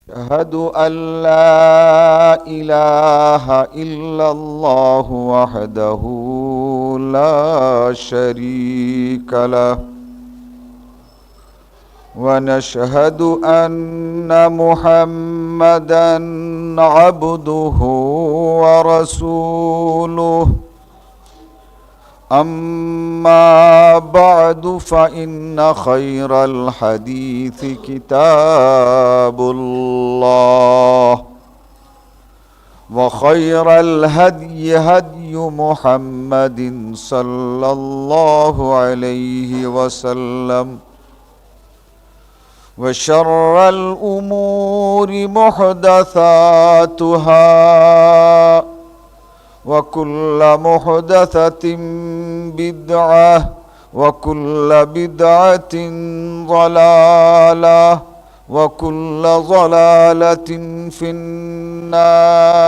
أشهد أن لا إله إلا الله وحده لا شريك له ونشهد أن محمدا عبده ورسوله أما بعد فإن خير الحديث كتاب الله وخير الهدي هدي محمد صلى الله عليه وسلم وشر الأمور محدثاتها وكل محدثة بدعة وكل بدعة ضلالة وكل ضلالة في النار.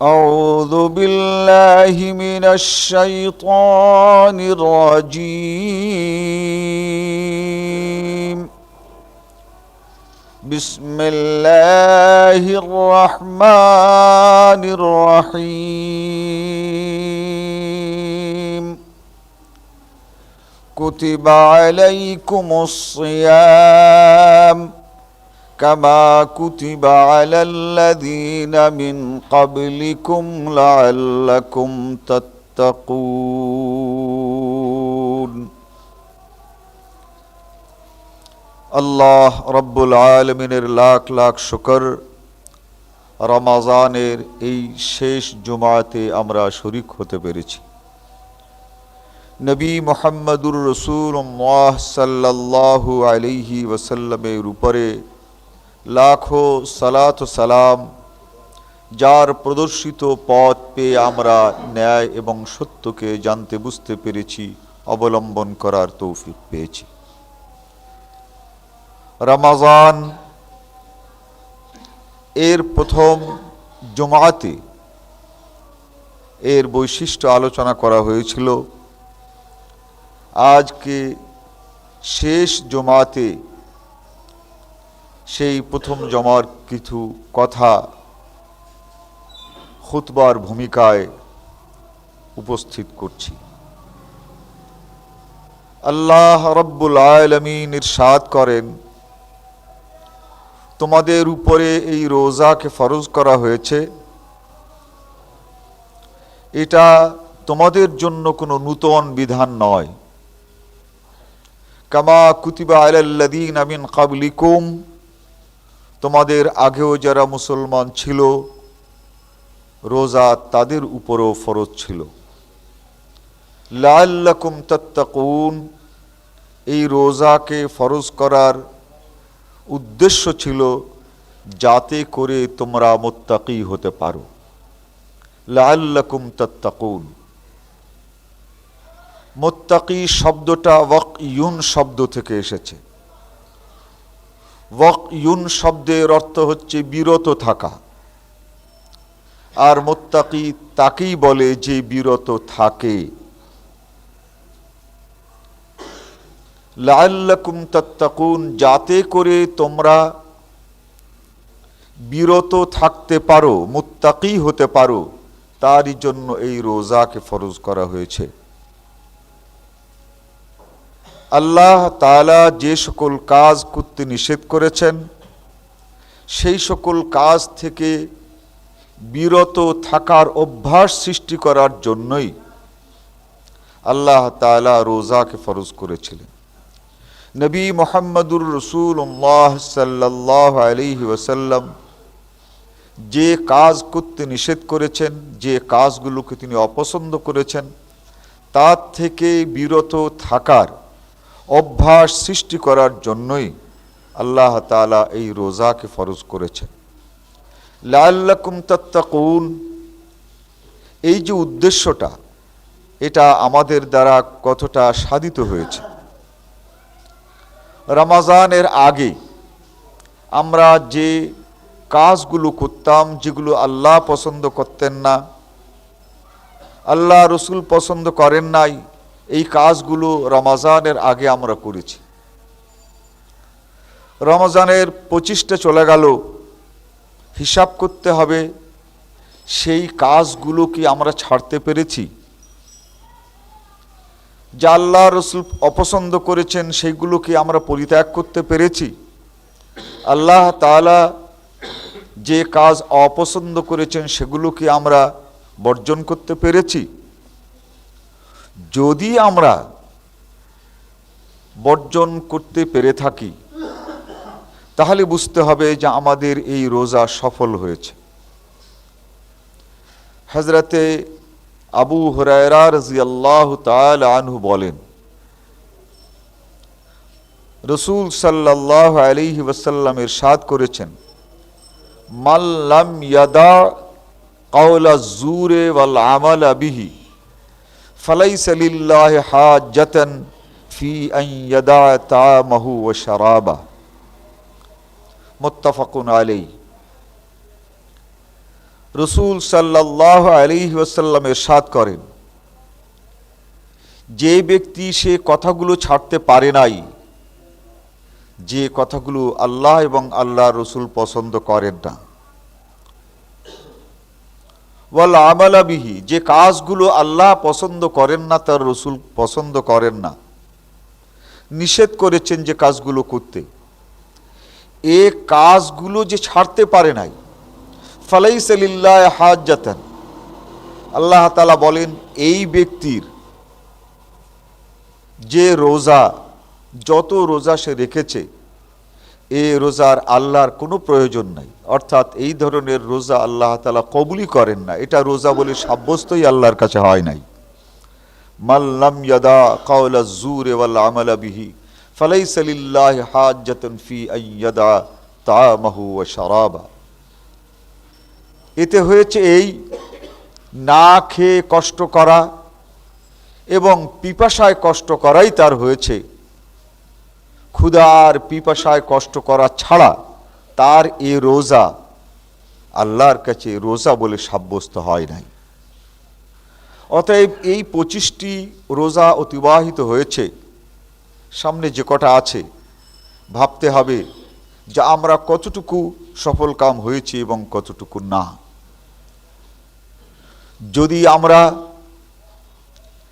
أعوذ بالله من الشيطان الرجيم. بسم الله الرحمن الرحيم. كتب عليكم الصيام كما كتب على الذين من قبلكم لعلكم تتقون. আল্লাহ রব্বুল আলমিনের লাখ লাখ শুকর, রমাজানের এই শেষ জুমাতে আমরা শরীক হতে পেরেছি। নবী মুহাম্মদুর রাসূলুল্লাহ সাল্লাল্লাহু আলাইহি ওয়াসাল্লামের উপরে লাখো সালাত ও সালাম, যার প্রদর্শিত পথ পেয়ে আমরা ন্যায় এবং সত্যকে জানতে বুঝতে পেরেছি, অবলম্বন করার তৌফিক পেয়েছি। রমাজান এর প্রথম জুমাতে এর বৈশিষ্ট্য আলোচনা করা হয়েছিল। আজকে শেষ জুমাতে সেই প্রথম জমার কিছু কথা খুতবার ভূমিকায় উপস্থিত করছি। আল্লাহ রব্বুল আলামিন ইরশাদ করেন, তোমাদের উপরে এই রোজাকে ফরজ করা হয়েছে, এটা তোমাদের জন্য কোনো নূতন বিধান নয়। কামা কুতিবা আলাল্লাযীনা মিন ক্বাবলিকুম, তোমাদের আগেও যারা মুসলমান ছিল রোজা তাদের উপরও ফরজ ছিল। লাআল্লাকুম তাত্তাকুন, এই রোজাকে ফরজ করার উদ্দেশ্য ছিল যাতে করে তোমরা মুত্তাকি হতে পারো। লাআল্লাকুম তাত্তাকুন, মুত্তাকি শব্দটা ওয়াকইউন শব্দ থেকে এসেছে। ওয়াকইউন শব্দের অর্থ হচ্ছে বিরত থাকা, আর মুত্তাকি তাকেই বলে যে বিরত থাকে। লাআল্লাকুম তাত্তাকুন, যাতে করে তোমরা বিরত থাকতে পারো, মুত্তাকি হতে পারো, তারই জন্য এই রোজাকে ফরজ করা হয়েছে। আল্লাহ তাআলা যে সকল কাজ করতে নিষেধ করেছেন সেই সকল কাজ থেকে বিরত থাকার অভ্যাস সৃষ্টি করার জন্যই আল্লাহ তাআলা রোজাকে ফরজ করেছিলেন। নবী মুহাম্মদুর রাসূলুল্লাহ সাল্লাল্লাহু আলাইহি ওয়াসাল্লাম যে কাজ করতে নিষেধ করেছেন, যে কাজগুলোকে তিনি অপছন্দ করেছেন, তার থেকে বিরত থাকার অভ্যাস সৃষ্টি করার জন্যই আল্লাহ তাআলা এই রোজাকে ফরজ করেছেন। লাআল্লাকুম তাত্তাকুন, এই যে উদ্দেশ্যটা, এটা আমাদের দ্বারা কতটা সাধিত হয়েছে। রমাজানের আগে আমরা যে কাজগুলো করতাম, যেগুলো আল্লাহ পছন্দ করতেন না, আল্লাহ রসুল পছন্দ করেন নাই, এই কাজগুলো রমাজানের আগে আমরা করেছি। রমজানের 25টা চলে গেল, হিসাব করতে হবে সেই কাজগুলো কি আমরা ছাড়তে পেরেছি? যা আল্লাহ রসুল অপছন্দ করেছেন সেইগুলো কি আমরা পরিত্যাগ করতে পেরেছি? আল্লাহ তাআলা যে কাজ অপছন্দ করেছেন সেগুলো কি আমরা বর্জন করতে পেরেছি? যদি আমরা বর্জন করতে পেরে থাকি তাহলে বুঝতে হবে যে আমাদের এই রোজা সফল হয়েছে। হযরতে আবু হুরায়রা রাদিয়াল্লাহু তাআলা আনহু বলেন, রাসূল সাল্লাল্লাহু আলাইহি ওয়াসাল্লাম ইরশাদ করেছেন, মান লাম ইয়াদা কাওলা যুরে ওয়াল আমাল বিহি ফালাইসা লিল্লাহি হাজ্জাতান ফি আন ইয়াদা তা'মাহু ওয়া শারাবা, মুত্তাফাকুন আলাইহি। রাসূল সাল্লাল্লাহু আলাইহি ওয়াসাল্লাম ইরশাদ করেন, যে ব্যক্তি সে কথাগুলো ছাড়তে পারে নাই, যে কথাগুলো আল্লাহ এবং আল্লাহ রসুল পছন্দ করেন না, ওয়াল আমালা বিহি, যে কাজগুলো আল্লাহ পছন্দ করেন না, তার রসুল পছন্দ করেন না, নিষেধ করেছেন যে কাজগুলো করতে, এ কাজগুলো যে ছাড়তে পারে নাই, ফালাইসা লিল্লাহি হাজ্জাতান, আল্লাহ তাআলা বলেন এই ব্যক্তির যে রোজা, যত রোজা সে রেখেছে, এ রোজার আল্লাহর কোনো প্রয়োজন নাই। অর্থাৎ এই ধরনের রোজা আল্লাহ তাআলা কবুলই করেন না, এটা রোজা বলে সাব্যস্তই আল্লাহর কাছে হয় নাই। মান লাম ইয়াদা কাওলা যুরি ওয়াল আমালা বিহি ফালাইসা লিল্লাহি হাজ্জাতুন ফি আন ইয়াদা তা'মাহু ওয়া শারাবা। এতে হয়েছে এই, না খেয়ে কষ্ট করা এবং পিপাসায় কষ্ট করাই তার হয়েছে। ক্ষুধার পিপাসায় কষ্ট করা ছাড়া তার এ রোজা আল্লাহর কাছে রোজা বলে সাব্যস্ত হয় নাই। অতএব এই 25টি রোজা অতিবাহিত হয়েছে, সামনে যে কটা আছে ভাবতে হবে যে আমরা কতটুকু সফল কাম হয়েছি এবং কতটুকু না। যদি আমরা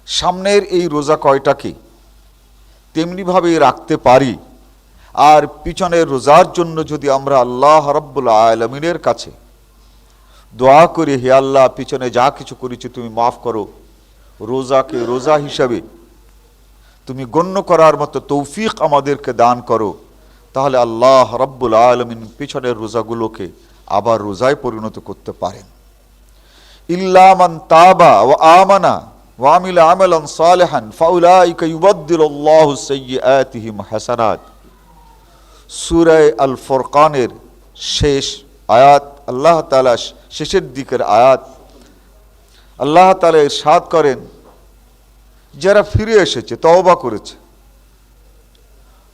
সামনের এই রোজা কয়টাকে তেমনিভাবে রাখতে পারি, আর পিছনের রোজার জন্য যদি আমরা আল্লাহ রাব্বুল আলামিনের কাছে দোয়া করি, হে আল্লাহ পিছনে যা কিছু করেছি তুমি মাফ করো, রোজাকে রোজা হিসাবে তুমি গণ্য করার মতো তৌফিক আমাদেরকে দান করো, তাহলে আল্লাহ রাব্বুল আলামিন পিছনের রোজাগুলোকে আবার রোজায় পরিণত করতে পারেন। ইল্লা মান তাবা ওয়া আমানা ওয়া আমিলা আমালান সালিহান ফাউলাইকা ইউবাদদিলুল্লাহু সাইয়্যাতিহিম হাসানাত। সূরা আল ফুরকানের শেষ আয়াত, আল্লাহ তাআলা শেষের দিকের আয়াত, আল্লাহ তাআলা ইরশাদ করেন, যারা ফিরে এসেছে, তওবা করেছে,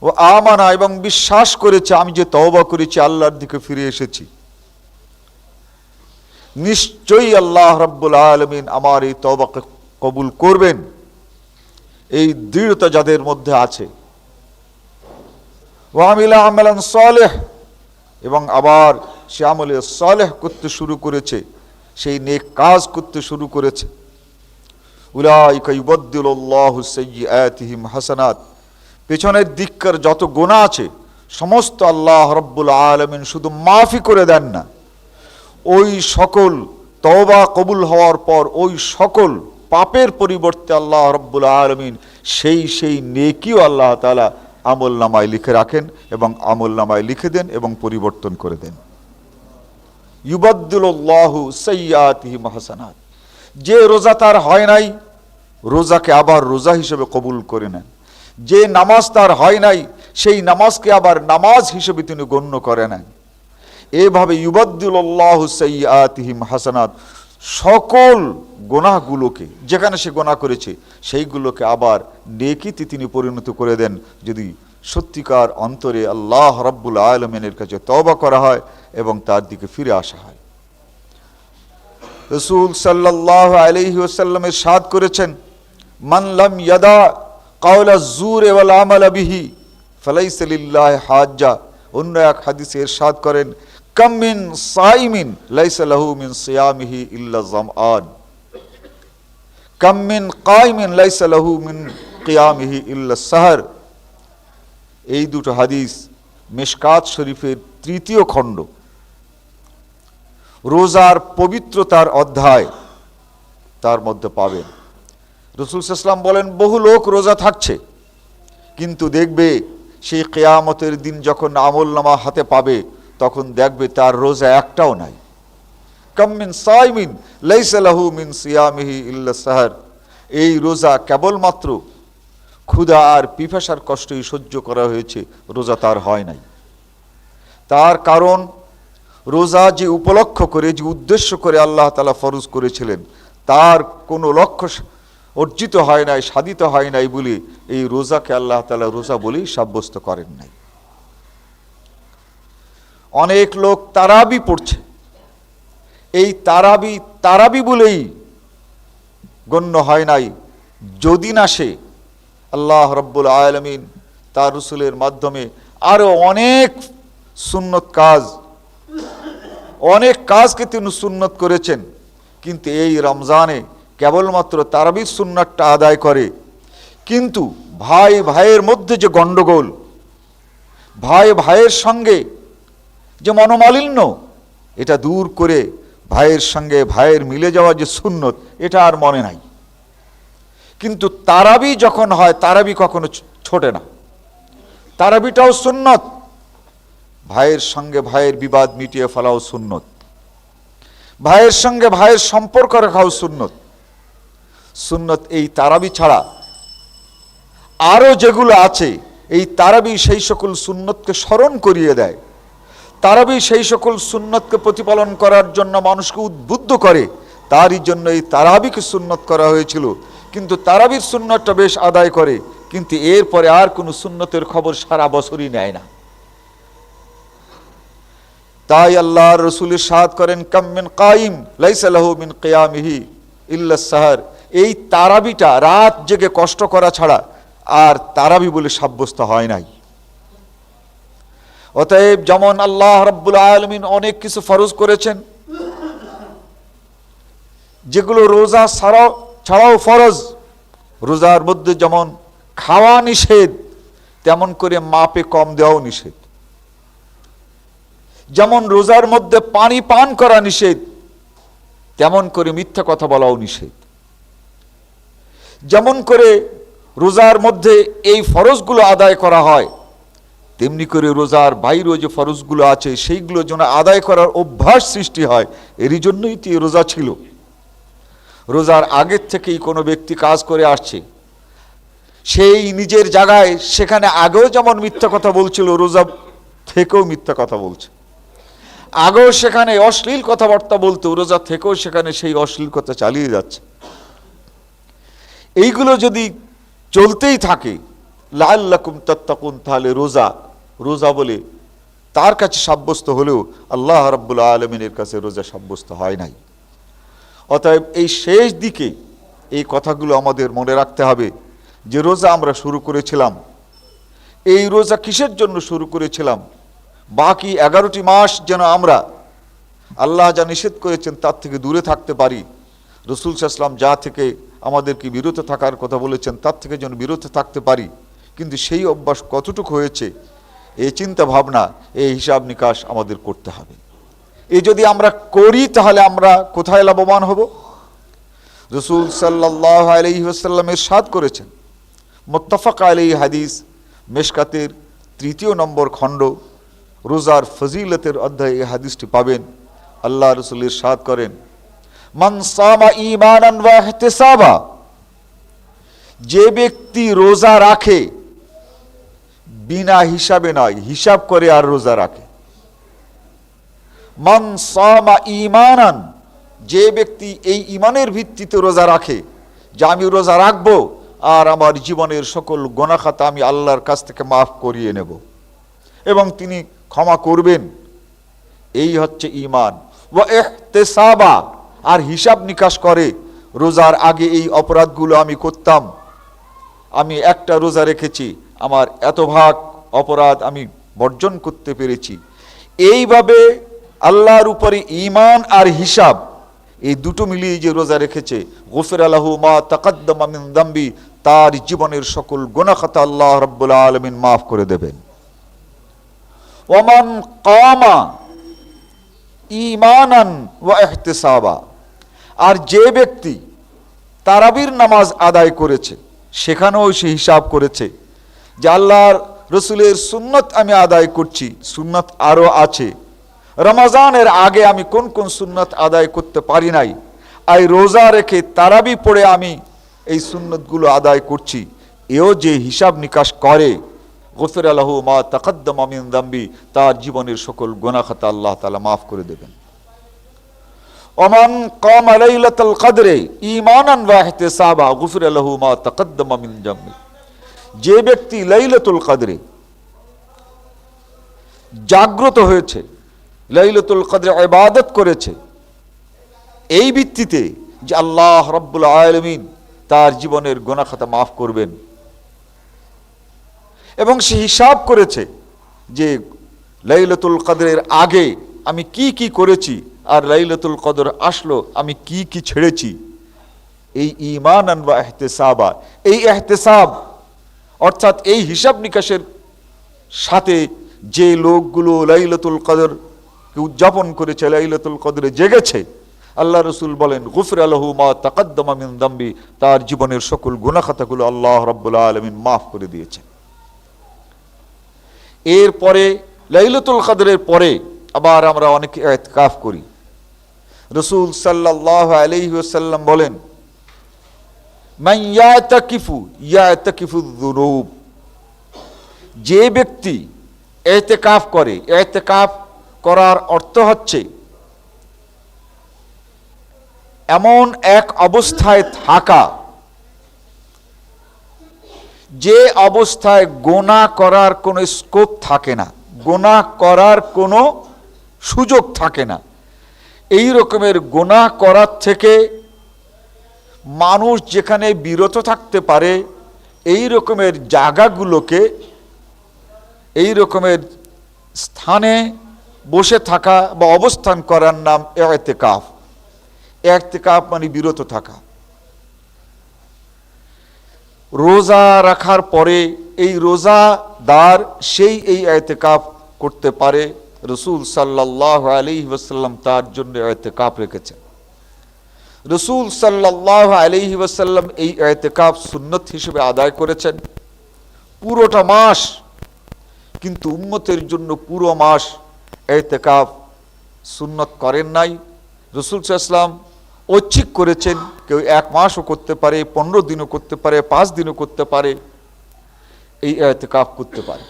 ও আমানা এবং বিশ্বাস করেছে আমি যে তওবা করেছি, আল্লাহর দিকে ফিরে এসেছি, নিশ্চয়ই আল্লাহ রাব্বুল আলামিন আমার এই তওবাকে কবুল করবেন। এই দৃঢ়তা যাদের মধ্যে আছে, ওয়া আমিলা আমালান সালিহ, এবং আবার সে আমলে সালেহ করতে শুরু করেছে, সেই নেক কাজ করতে শুরু করেছে, উলাইকা ইউবাদদিলুল্লাহু সাইয়্যাতিহিম হাসানাত, পেছনের দিককার যত গুনাহ আছে সমস্ত আল্লাহ রাব্বুল আলামিন শুধু মাফি করে দেন না, ওই সকল তওবা কবুল হওয়ার পর ওই সকল পাপের পরিবর্তে আল্লাহ রাব্বুল আলামিন সেই নেকিও আল্লাহ তাআলা আমল নামায় লিখে রাখেন এবং আমল নামায় লিখে দেন এবং পরিবর্তন করে দেন। ইউবাদদিলুল্লাহু সাইয়্যাতিহিম হাসানাত, যে রোজা তার হয় নাই, রোজাকে আবার রোজা হিসেবে কবুল করে নেন। যে নামাজ তার হয় নাই, সেই নামাজকে আবার নামাজ হিসেবে তিনি গণ্য করে নেন। এভাবে ইউবাদদিলুল্লাহু সাইয়্যাতিহিম হাসানাত, সকল গুনাহগুলোকে, যেখানে সে গুনাহ করেছে সেইগুলোকে আবার নেকিতে তিনি পরিণত করে দেন, যদি সত্যিকার অন্তরে আল্লাহ রাব্বুল আলামিনের কাছে তওবা করা হয় এবং তার দিকে ফিরে আসা হয়। রাসূল সাল্লাল্লাহু আলাইহি ওয়াসাল্লাম ইরশাদ করেছেন, মান লাম ইয়াদা কাওলা যুরি ওয়াল আমালা বিহি ফালাইসা লিল্লাহি হাজ্জা অন্য এক হাদিসে ইরশাদ করেন, কাম মিন সাইমিন লাইসা লাহু মিন সিয়ামিহি ইল্লা যামআন, কাম মিন কাইমিন লাইসা লাহু মিন কিয়ামিহি ইল্লা সাহর। এই দুটো হাদিস মিশকাত শরীফের 3য় খণ্ড, রোজার পবিত্রতার অধ্যায়, তার মধ্যে পাবেন। রাসূল সাল্লাল্লাহু আলাইহি ওয়াসাল্লাম বলেন, বহু লোক রোজা থাকছে, কিন্তু দেখবে সেই কিয়ামতের দিন যখন আমলনামা হাতে পাবে, তখন দেখবে তার রোজা একটাও নাই। কাম মিন সাইমিন লাইসা লাহু মিন সিয়ামিহি ইল্লা সাহর। এই রোজা কেবলমাত্র ক্ষুধা আর পিপাসার কষ্টই সহ্য করা হয়েছে, রোজা তার হয় নাই। তার কারণ, রোজা যে উপলক্ষ করে, যে উদ্দেশ্য করে আল্লাহ তাআলা ফরজ করেছিলেন, তার কোনো লক্ষ্য অর্জিত হয় নাই, সাধিত হয় নাই বলে এই রোজাকে আল্লাহ তাআলা রোজা বলেই সাব্যস্ত করেন নাই। অনেক লোক তারাবি পড়ছে, এই তারাবি বলেই গণ্য হয় নাই, যদি না সে আল্লাহ রাব্বুল আলামিন তার রাসূলের মাধ্যমে আরো অনেক সুন্নত কাজ, অনেক কাজকে তিনি সুন্নত করেছেন, কিন্তু এই রমজানে কেবলমাত্র তারাবির সুন্নাতটা আদায় করে। কিন্তু ভাই ভাইয়ের মধ্যে যে গণ্ডগোল, ভাই ভাইয়ের সঙ্গে যে মনোমালিন্য, এটা দূর করে ভাইয়ের সঙ্গে ভাইয়ের মিলে যাওয়া যে সুন্নত, এটা আর মনে নাই। কিন্তু তারাবি যখন হয়, তারাবি কখনো ছোটে না, তারাবিটাও সুন্নত। ভাইয়ের সঙ্গে ভাইয়ের বিবাদ মিটিয়ে ফেলাও সুন্নত, ভাইয়ের সঙ্গে ভাইয়ের সম্পর্ক রাখাও সুন্নত। সুন্নত এই তারাবি ছাড়া আরো যেগুলো আছে, এই তারাবি সেই সকল সুন্নতকে স্মরণ করিয়ে দেয়। তারাবি সেই সকল সুন্নতকে প্রতিপালন করার জন্য মানুষকে উদ্বুদ্ধ করে, তারই জন্য এই তারাবিকে সুন্নত করা হয়েছিল। কিন্তু তারাবির সুন্নতটা বেশ আদায় করে, কিন্তু এরপরে আর কোনো সুন্নতের খবর সারা বছরই নেয় না। তাই আল্লাহর রাসূল ইরশাদ করেন, কাম মিন কাইম লাইসা লাহু মিন কিয়ামিহি ইল্লা সাহর। এই তারাবিটা রাত জেগে কষ্ট করা ছাড়া আর তারাবি বলে সাব্যস্ত হয় নাই। অতএব যেমন আল্লাহ রাব্বুল আলামিন অনেক কিছু ফরজ করেছেন, যেগুলো রোজা ছাড়াও ফরজ। রোজার মধ্যে যেমন খাওয়া নিষেধ, তেমন করে মাপে কম দেওয়াও নিষেধ। যেমন রোজার মধ্যে পানি পান করা নিষেধ, তেমন করে মিথ্যা কথা বলাও নিষেধ। যেমন করে রোজার মধ্যে এই ফরজগুলো আদায় করা হয়, তেমনি করে রোজার বাইরেও যে ফরজগুলো আছে, সেইগুলো যেন আদায় করার অভ্যাস সৃষ্টি হয়। এরই জন্যই তো রোজা ছিল। রোজার আগের থেকেই কোনো ব্যক্তি কাজ করে আসছে, সেই নিজের জায়গায় সেখানে আগেও যেমন মিথ্যা কথা বলছিল, রোজা থেকেও মিথ্যা কথা বলছে। আগেও সেখানে অশ্লীল কথাবার্তা বলতো, রোজা থেকেও সেখানে সেই অশ্লীল কথা চালিয়ে যাচ্ছে। এইগুলো যদি চলতেই থাকে, লাআল্লাকুম তাত্তাকুন, তাহলে রোজা বলে তার কাছে সাব্যস্ত হলেও আল্লাহ রাব্বুল আলামিনের কাছে রোজা সাব্যস্ত হয় নাই। অতএব এই শেষ দিকে এই কথাগুলো আমাদের মনে রাখতে হবে, যে রোজা আমরা শুরু করেছিলাম, এই রোজা কিসের জন্য শুরু করেছিলাম? বাকি 11টি মাস যেন আমরা আল্লাহ যা নিষেধ করেছেন তার থেকে দূরে থাকতে পারি। রাসূল সাল্লাল্লাহু আলাইহি ওয়াসাল্লাম যা থেকে আমাদেরকে বিরত থাকার কথা বলেছেন তার থেকে যেন বিরত থাকতে পারি। কিন্তু সেই অভ্যাস কতটুকু হয়েছে, এই চিন্তা ভাবনা, এই হিসাব নিকাশ আমাদের করতে হবে। এই যদি আমরা করি, তাহলে আমরা কোথায় লাভবান হব? রাসূল সাল্লাল্লাহু আলাইহি ওয়াসাল্লাম ইরশাদ করেছেন, মুত্তাফাক আলাইহি হাদিস, মিশকাতের 3 নম্বর খণ্ড, রোজার ফজিলতের অধ্যায়ে এই হাদিসটি পাবেন। আল্লাহ রাসূল ইরশাদ করেন, মান সামা ঈমানান ওয়া ইহতিসাবা, যে ব্যক্তি রোজা রাখে বিনা হিসাবে নয়, হিসাব করে আর রোজা রাখে। মান সামা ঈমানান, যে ব্যক্তি এই ঈমানের ভিত্তিতে রোজা রাখে, যে আমি রোজা রাখবো আর আমার জীবনের সকল গুনাহ খাতা আমি আল্লাহর কাছ থেকে মাফ করিয়ে নেব এবং তিনি ক্ষমা করবেন, এই হচ্ছে ঈমান। ওয়া ইহতিসাবা, আর হিসাব নিকাশ করে, রোজার আগে এই অপরাধগুলো আমি করতাম, আমি একটা রোজা রেখেছি, আমার এত ভাগ অপরাধ আমি বর্জন করতে পেরেছি। এইভাবে আল্লাহর উপরে ঈমান আর হিসাব, এই দুটো মিলিয়ে যে রোজা রেখেছে, গফিরা লাহু মা তাকাদ্দামা মিন যামবি, তার জীবনের সকল গুনাহ খাতা আল্লাহ রাব্বুল আলামিন মাফ করে দেবেন। ওয়ামান কামা ঈমানান ওয়া ইহতিসাবা, আর যে ব্যক্তি তারাবির নামাজ আদায় করেছে, সেখানেও সে হিসাব করেছে যে আল্লাহর রসুলের সুন্নত আমি আদায় করছি, সুন্নত আরও আছে, রমজানের আগে আমি কোন কোন সুন্নত আদায় করতে পারি নাই, এই রোজা রেখে তারাবি পড়ে আমি এই সুন্নতগুলো আদায় করছি, এও যে হিসাব নিকাশ করে, গফিরা লাহু মা তাকাদ্দামা মিন যামবি, তার জীবনের সকল গুনাহ খাতা আল্লাহ তাআলা মাফ করে দেবেন। ওমান কামা লাইলাতুল কদরে ঈমানান ওয়া ইহতিসাবা গফিরা লাহু মা তাকাদ্দামা মিন যামবি, যে ব্যক্তি লাইলাতুল কদরে জাগ্রত হয়েছে, লাইলাতুল কদরে ইবাদত করেছে, এই ভিত্তিতে যে আল্লাহ রাব্বুল আলামিন তার জীবনের গুনাহ খাতা মাফ করবেন, এবং সে হিসাব করেছে যে লাইলাতুল কদরের আগে আমি কি কি করেছি, আর লাইলাতুল কদর আসলো আমি কি কি ছেড়েছি, এই ঈমানান ওয়া ইহতিসাবা, এই ইহতিসাব অর্থাৎ এই হিসাব নিকাশের সাথে যে লোকগুলো লাইলাতুল কদরকে উদযাপন করেছে, লাইলাতুল কদরে জেগেছে, আল্লাহ রসুল বলেন গফিরা লাহু মা তাকাদ্দামা মিন যামবি, তার জীবনের সকল গুনাহ খাতাগুলো আল্লাহ রাব্বুল আলামিন মাফ করে দিয়েছেন। এরপরে লাইলাতুল কদরের পরে আবার আমরা অনেকে ইতিকাফ করি। রসুল সাল্লাল্লাহু আলাইহি ওয়াসাল্লাম বলেন মান ইয়াতাকিফু ইয়াতাকিফুয যুনুব, যে ব্যক্তি ইতিকাফ করে, ইতিকাফ করার অর্থ হচ্ছে এমন এক অবস্থায় থাকা যে অবস্থায় গুনাহ করার কোনো স্কোপ থাকে না, গুনাহ করার কোনো সুযোগ থাকে না, এই রকমের গুনাহ করার থেকে মানুষ যেখানে বিরত থাকতে পারে, এই রকমের জায়গাগুলোকে, এই রকমের স্থানে বসে থাকা বা অবস্থান করার নাম ইতিকাফ। ইতিকাফ মানে বিরত থাকা। রোজা রাখার পরে এই রোজাদার সেই এই ইতিকাফ করতে পারে। রসুল সাল্লাল্লাহু আলাইহি ওয়াসাল্লাম তার জন্য ইতিকাফ রেখেছেন। রসুল সাল্লাল্লাহু আলাইহি ওয়াসাল্লাম এই ইতিকাফ সুন্নত হিসেবে আদায় করেছেন পুরোটা মাস, কিন্তু উম্মতের জন্য পুরো মাস ইতিকাফ সুন্নত করেন নাই। রসুল সাল্লাল্লাহু আলাইহি ওয়াসাল্লাম ঐচ্ছিক করেছেন, কেউ 1 মাসও করতে পারে, 15 দিনও করতে পারে, 5 দিনও করতে পারে, এই ইতিকাফ করতে পারে।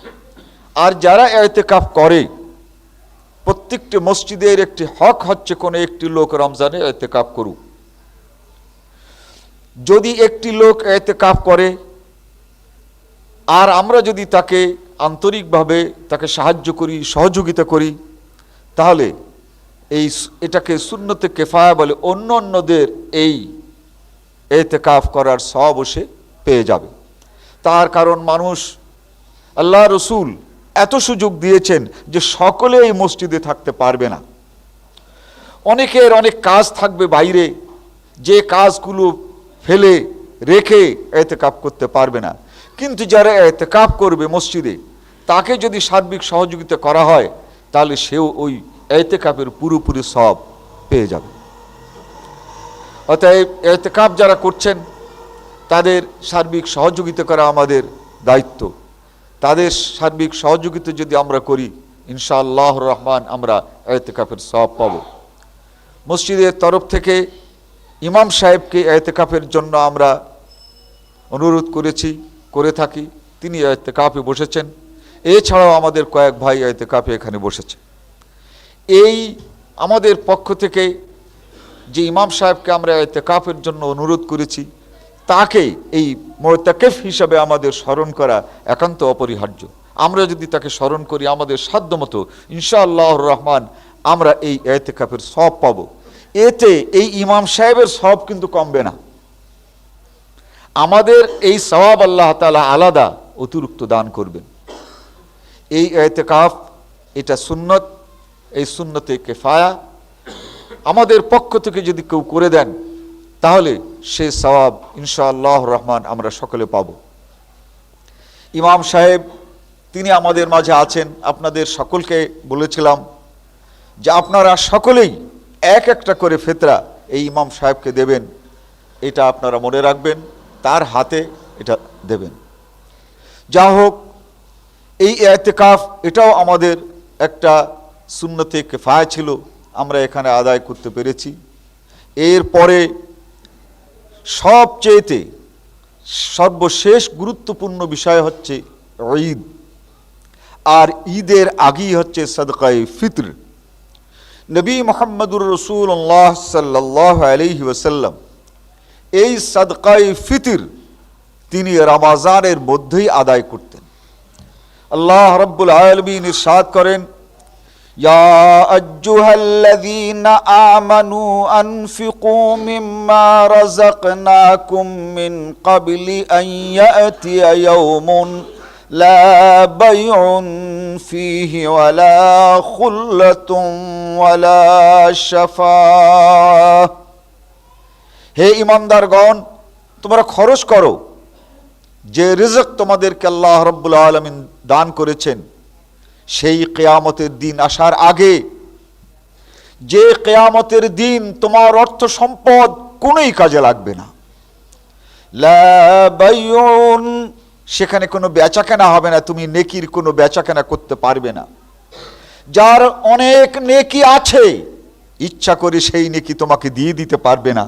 আর যারা ইতিকাফ করে, প্রত্যেকটি মসজিদের একটি হক হচ্ছে কোনো একটি লোক রমজানে ইতিকাফ করুক। যদি একটি লোক ইতিকাফ করে আর আমরা যদি তাকে আন্তরিকভাবে তাকে সাহায্য করি, সহযোগিতা করি, তাহলে এটাকে সুন্নতে কিফায়া বলে, অন্য অন্যদের এই ইতিকাফ করার সওয়াব সে পেয়ে যাবে। তার কারণ মানুষ, আল্লাহ রসুল এত সুযোগ দিয়েছেন যে সকলে এই মসজিদে থাকতে পারবে না, অনেকের অনেক কাজ থাকবে বাইরে, যে কাজগুলো ফেলে রেখে ইতিকাফ করতে পারবে না। কিন্তু যারা ইতিকাফ করবে মসজিদে, তাকে যদি সার্বিক সহযোগিতা করা হয়, তাহলে সেও ওই ইতিকাফের পুরোপুরি সওয়াব পেয়ে যাবে। অতএব ইতিকাফ যারা করছেন তাদের সার্বিক সহযোগিতা করা আমাদের দায়িত্ব। তাদের সার্বিক সহযোগিতা যদি আমরা করি, ইনশাআল্লাহ রহমান আমরা ইতিকাফের সওয়াব পাব। মসজিদের তরফ থেকে ইমাম সাহেবকে ইতিকাফের জন্য আমরা অনুরোধ করে থাকি, তিনি ইতিকাফে বসেছেন। এছাড়াও আমাদের কয়েক ভাই ইতিকাফে এখানে বসেছে। এই আমাদের পক্ষ থেকে যে ইমাম সাহেবকে আমরা ইতিকাফের জন্য অনুরোধ করেছি, তাকে এই মুতাকিফ হিসাবে আমাদের স্মরণ করা একান্ত অপরিহার্য। আমরা যদি তাকে স্মরণ করি আমাদের সাধ্যমতো, ইনশাআল্লাহর রহমান আমরা এই ইতিকাফের সওয়াব পাব। এতে এই ইমাম সাহেবের সওয়াব কিন্তু কমবে না, আমাদের এই সওয়াব আল্লাহ তাআলা আলাদা অতিরিক্ত দান করবেন। এই ইতিকাফ এটা সুন্নত, এই সুন্নতে কিফায়া আমাদের পক্ষ থেকে যদি কেউ করে দেন তাহলে সে সওয়াব ইনশাআল্লাহ রহমান আমরা সকলে পাব। ইমাম সাহেব তিনি আমাদের মাঝে আছেন, আপনাদের সকলকে বলেছিলাম যে আপনারা সকলেই এক একটা করে ফিতরা এই ইমাম সাহেবকে দেবেন, এটা আপনারা মনে রাখবেন, তার হাতে এটা দেবেন। যা হোক, এই ইতিকাফ এটাও আমাদের একটা সুন্নতে কিফায়া ছিল, আমরা এখানে আদায় করতে পেরেছি। এরপরে সবচেয়েতে সর্বশেষ গুরুত্বপূর্ণ বিষয় হচ্ছে ঈদ, আর ঈদের আগেই হচ্ছে সাদকায়ে ফিতর। নবী মুহাম্মদুর রাসূলুল্লাহ সাল্লাল্লাহু আলাইহি ওয়াসাল্লাম এই সাদকায়ে ফিতর তিনি রমজানের মধ্যেই আদায় করতেন। আল্লাহ রাব্বুল আলামিন ইরশাদ করেন, ইয়া আইয়ুহাল্লাযীনা আমানু আনফিকু মিম্মা রাযাকনাকুম মিন ক্বাবলি আন ইয়াতিয়া ইয়াওমুন লা বাইউন ফীহি ওয়ালা খুল্লাতুন ওয়ালা শাফাআহ। হে ঈমানদারগণ, তোমরা খরচ করো যে রিজক তোমাদেরকে আল্লাহ রাব্বুল আলামিন দান করেছেন সেই কিয়ামতের দিন আসার আগে, যে কিয়ামতের দিন তোমার অর্থ সম্পদ কোনোই কাজে লাগবে না। লা বাইউন, সেখানে কোনো বেচাকেনা হবে না, তুমি নেকির কোনো বেচাকেনা করতে পারবে না। যার অনেক নেকি আছে ইচ্ছা করে সেই নেকি তোমাকে দিয়ে দিতে পারবে না,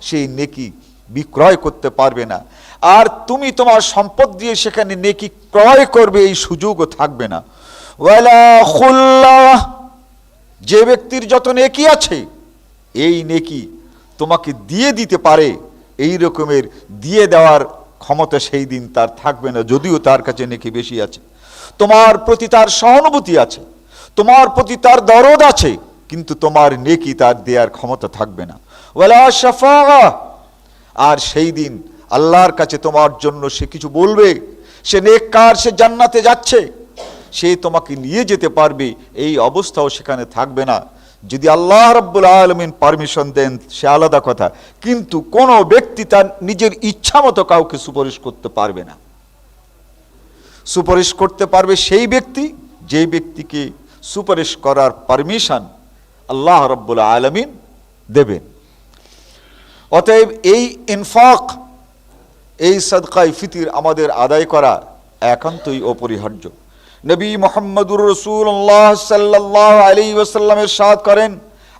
সেই নেকি বিক্রয় করতে পারবে না, আর তুমি তোমার সম্পদ দিয়ে সেখানে নেকি ক্রয় করবে এই সুযোগও থাকবে না। ওয়ালা খুল্লাহ, যে ব্যক্তির যত নেকি আছে এই নেকি তোমাকে দিয়ে দিতে পারে, এই রকমের দিয়ে দেওয়ার ক্ষমতা সেই দিন তার থাকবে না, যদিও তার কাছে নেকি বেশি আছে। তোমার প্রতি তার সহানুভূতি আছে, তোমার প্রতি তার দরদ আছে, কিন্তু তোমার নেকি তার দেওয়ার ক্ষমতা থাকবে না। ওয়ালা শাফাআহ, আর সেই দিন আল্লাহর কাছে তোমার জন্য সে কিছু বলবে, সে নেককার, সে জান্নাতে যাচ্ছে, সে তোমাকে নিয়ে যেতে পারবে, এই অবস্থাও সেখানে থাকবে না। যদি আল্লাহ রাব্বুল আলামিন পারমিশন দেন সে আলাদা কথা, কিন্তু কোনো ব্যক্তি তার নিজের ইচ্ছা মতো কাউকে সুপারিশ করতে পারবে না। সুপারিশ করতে পারবে সেই ব্যক্তি যে ব্যক্তিকে সুপারিশ করার পারমিশন আল্লাহ রাব্বুল আলামিন দেবেন। অতএব এই ইনফাক, এই সাদকায়ে ফিতর আমাদের আদায় করা একান্তই অপরিহার্য। নবী মুহাম্মদুর রাসূলুল্লাহ সাল্লাল্লাহু আলাইহি ওয়াসাল্লাম ইরশাদ করেন,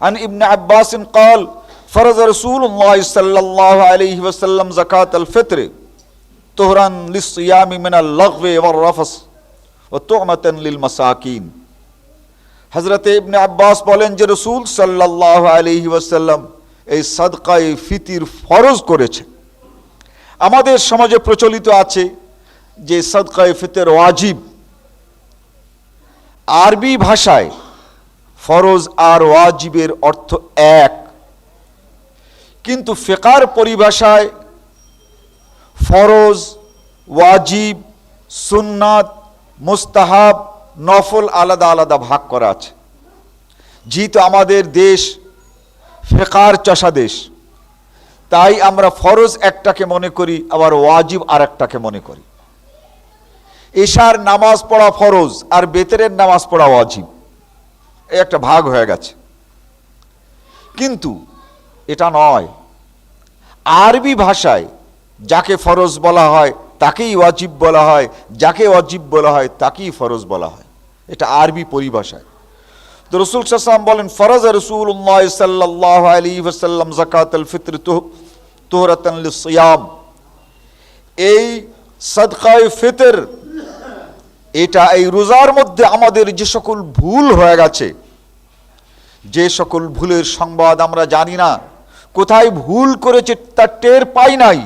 আন ইবনে আব্বাস قال فرض رسول الله صلى الله عليه وسلم زكاة الفطر طهرا للصيام من اللغو والرفث وطعمة للمساكين। হযরত ইবনে আব্বাস বলেন যে রাসূল সাল্লাল্লাহু আলাইহি ওয়াসাল্লাম এই সাদকায়ে ফিতর ফরজ করেছে। আমাদের সমাজে প্রচলিত আছে যে সাদকায়ে ফিতর ওয়াজিব। আরবি ভাষায় ফরজ আর ওয়াজিবের অর্থ এক, কিন্তু ফিকহার পরিভাষায় ফরজ, ওয়াজিব, সুন্নাত, মুস্তাহাব, নফল আলাদা আলাদা ভাগ করা আছে। যেহেতু আমাদের দেশ ফিকহার চষা দেশ, তাই আমরা ফরজ একটাকে মনে করি, আবার ওয়াজিব আর একটাকে মনে করি। এশার নামাজ পড়া ফরজ আর বেতরের নামাজ পড়া ওয়াজিব, এই একটা ভাগ হয়ে গেছে। কিন্তু এটা নয়, আরবি ভাষায় যাকে ফরজ বলা হয় তাকেই ওয়াজিব বলা হয়, যাকে ওয়াজিব বলা হয় তাকেই ফরজ বলা হয়। এটা আরবি পরিভাষায়। তো রাসূল সাল্লাল্লাহু আলাইহি ওয়াসাল্লাম বলেন, ফরজ রাসূলুল্লাহ সাল্লাল্লাহু আলাইহি ওয়াসাল্লাম যাকাতুল ফিতর তুহরাতান লিসিয়াম। এই সাদকায়ে ফিতর এটা এই রোজার মধ্যে আমাদের যে সকল ভুল হয়ে গেছে, যে সকল ভুলের সংবাদ আমরা জানি না, কোথায় ভুল করেছে তা টের পাই নাই,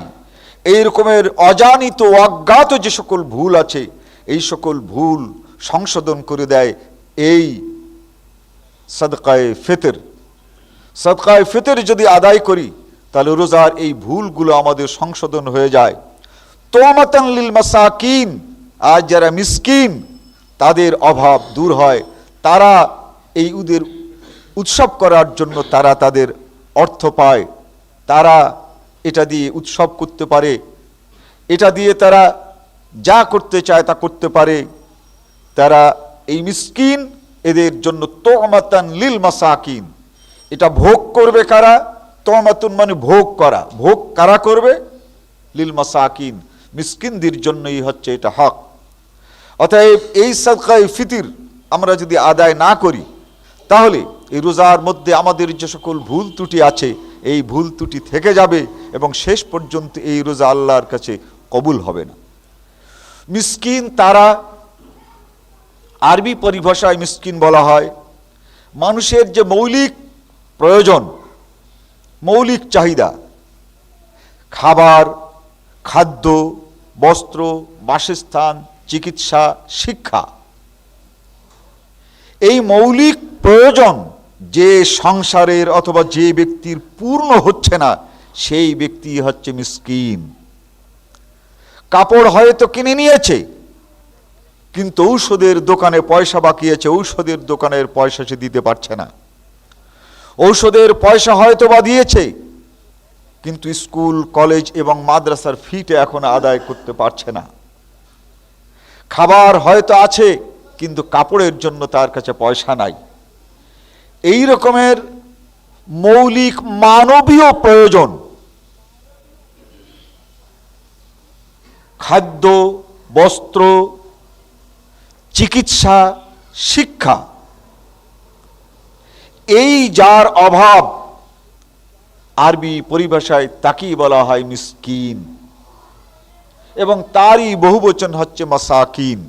এই রকমের অজানিত অজ্ঞাত যে সকল ভুল আছে এই সকল ভুল সংশোধন করে দেয় এই সাদকায়ে ফিতর। সাদকায়ে ফিতর যদি আদায় করি তাহলে রোজার এই ভুলগুলো আমাদের সংশোধন হয়ে যায়। তোমাতান লিল মাসাকিন, আর যারা মিসকিন তাদের অভাব দূর হয়, তারা এই ঈদের উৎসব করার জন্য তারা তাদের অর্থ পায়, তারা এটা দিয়ে উৎসব করতে পারে, এটা দিয়ে তারা যা করতে চায় তা করতে পারে। তারা এই মিসকিন, এদের জন্য তুমাতান লিল মাসাকিন, এটা ভোগ করবে কারা? তুমাতুন মানে ভোগ করা, ভোগ কারা করবে? লিল মাসাকিন, মিসকিনদের জন্যই হচ্ছে এটা হক। অতএব এই সাদকায়ে ফিতর আমরা যদি আদায় না করি, তাহলে এই রোজার মধ্যে আমাদের যে সকল ভুল ত্রুটি আছে, এই ভুল ত্রুটি থেকে যাবে এবং শেষ পর্যন্ত এই রোজা আল্লাহর কাছে কবুল হবে না। মিসকিন তারা, আরবি পরিভাষায় মিসকিন বলা হয় মানুষের যে মৌলিক প্রয়োজন, মৌলিক চাহিদা, খাবার, খাদ্য, বস্ত্র, বাসস্থান, চিকিৎসা, শিক্ষা, এই মৌলিক প্রয়োজন যে সংসারের অথবা যে ব্যক্তির পূর্ণ হচ্ছে না, সেই ব্যক্তি হচ্ছে মিসকিন। কাপড় হয়তো কিনে নিয়েছে, কিন্তু ঔষধের দোকানে পয়সা বাকি আছে, ঔষধের দোকানের পয়সা সে দিতে পারছে না। ঔষধের পয়সা হয়তো বা দিয়েছে, কিন্তু স্কুল, কলেজ এবং মাদ্রাসার ফিটা এখন আদায় করতে পারছে না। খাবার হয়তো আছে, কিন্তু কাপড়ের জন্য তার কাছে পয়সা নাই। এই রকমের মৌলিক মানবীয় প্রয়োজন, খাদ্য, বস্ত্র, চিকিৎসা, শিক্ষা, এই যার অভাব, আরবি পরিভাষায় তাকেই বলা হয় মিসকিন, এবং তারই বহুবচন হচ্ছে মাসাকিন।